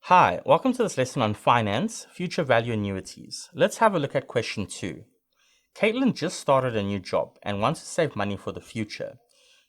Hi, welcome to this lesson on finance, future value annuities. Let's have a look at question 2. Caitlin just started a new job and wants to save money for the future.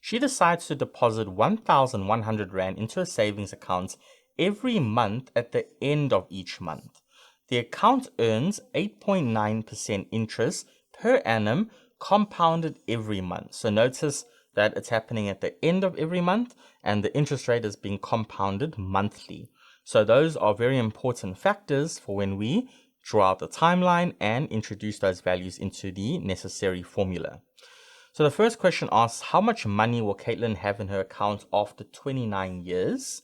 She decides to deposit 1,100 Rand into a savings account every month at the end of each month. The account earns 8.9% interest per annum compounded every month. So notice that it's happening at the end of every month and the interest rate is being compounded monthly. So those are very important factors for when we draw out the timeline and introduce those values into the necessary formula. So the first question asks, how much money will Caitlin have in her account after 29 years?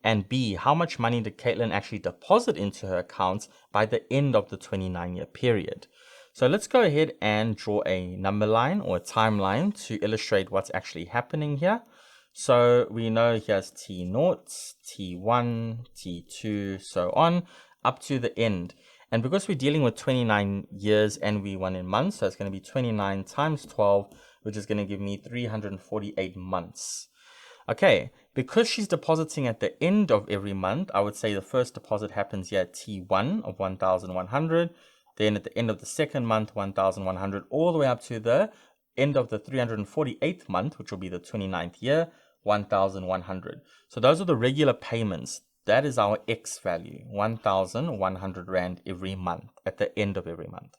And B, how much money did Caitlin actually deposit into her account by the end of the 29-year period? So let's go ahead and draw a number line or a timeline to illustrate what's actually happening here. So we know here's T0, T1, T2, so on, up to the end. And because we're dealing with 29 years and we want in months, so it's going to be 29 times 12, which is going to give me 348 months. Okay, because she's depositing at the end of every month, I would say the first deposit happens here at T1 of 1,100. Then at the end of the second month, 1,100, all the way up to the end of the 348th month, which will be the 29th year, 1,100. So those are the regular payments. That is our X value, 1,100 Rand every month at the end of every month.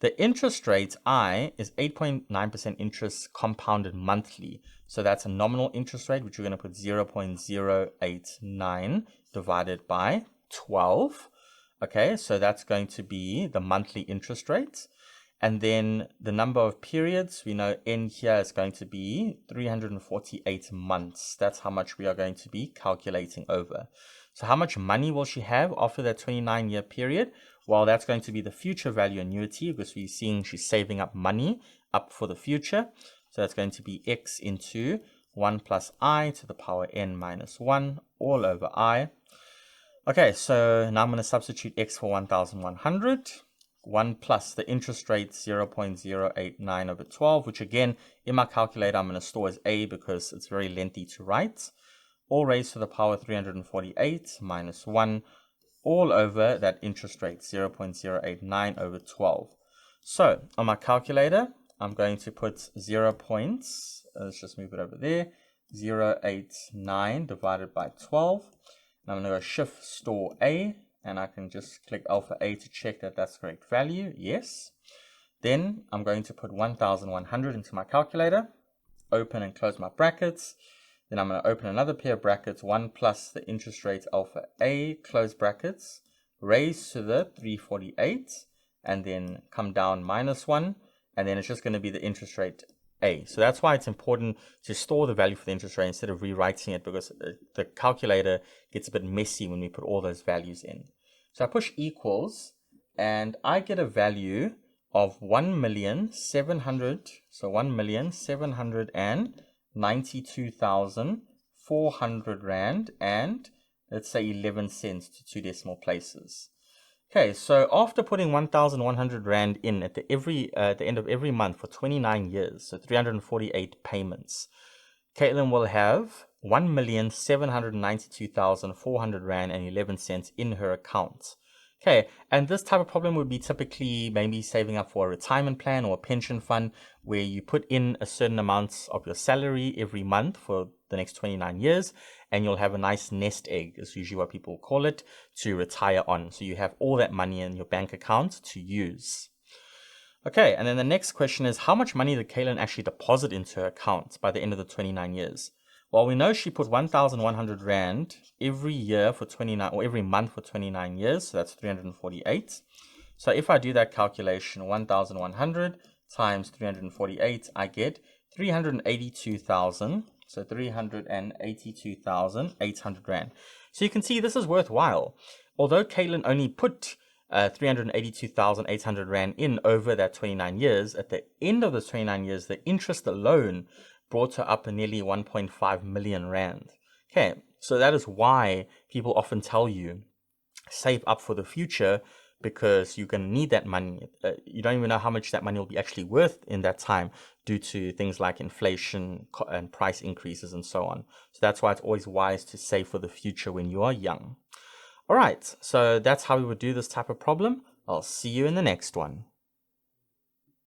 The interest rate, I, is 8.9% interest compounded monthly. So that's a nominal interest rate, which we're going to put 0.089 divided by 12. Okay, so that's going to be the monthly interest rate. And then the number of periods, we know N here is going to be 348 months. That's how much we are going to be calculating over. So how much money will she have after that 29-year period? Well, that's going to be the future value annuity because we're seeing she's saving up money up for the future. So that's going to be X into 1 plus I to the power N minus 1 all over I. Okay, so now I'm going to substitute X for 1,100. 1 plus the interest rate 0.089 over 12, which again, in my calculator, I'm going to store as A because it's very lengthy to write. All raised to the power 348 minus 1 all over that interest rate, 0.089 over 12. So on my calculator, I'm going to put 0. Let's just move it over there, 0.089 divided by 12. And I'm going to go shift store A, and I can just click alpha A to check that that's correct value. Yes. Then I'm going to put 1,100 into my calculator, open and close my brackets. Then I'm going to open another pair of brackets, 1 plus the interest rate alpha A, close brackets, raised to the 348, and then come down minus 1, and then it's just going to be the interest rate A. So that's why it's important to store the value for the interest rate instead of rewriting it, because the calculator gets a bit messy when we put all those values in. So I push equals, and I get a value of 1,700,000, so 1,792,400 Rand and let's say 11 cents to 2 decimal places. Okay, so after putting 1,100 Rand in at the end of every month for 29 years, so 348 payments, Caitlin will have 1,792,400 Rand and 11 cents in her account. Okay, and this type of problem would be typically maybe saving up for a retirement plan or a pension fund where you put in a certain amount of your salary every month for the next 29 years, and you'll have a nice nest egg, is usually what people call it, to retire on. So you have all that money in your bank account to use. Okay, and then the next question is, how much money did Caitlin actually deposit into her account by the end of the 29 years? Well, we know she put 1,100 Rand every year for 29, or every month for 29 years, so that's 348. So if I do that calculation, 1,100 times 348, I get 382,000, so 382,800 Rand. So you can see this is worthwhile. Although Caitlin only put 382,800 Rand in over that 29 years, at the end of the 29 years, the interest alone brought her up nearly 1.5 million Rand. Okay, so that is why people often tell you, save up for the future, because you're going to need that money. You don't even know how much that money will be actually worth in that time due to things like inflation and price increases and so on. So that's why it's always wise to save for the future when you are young. All right, so that's how we would do this type of problem. I'll see you in the next one.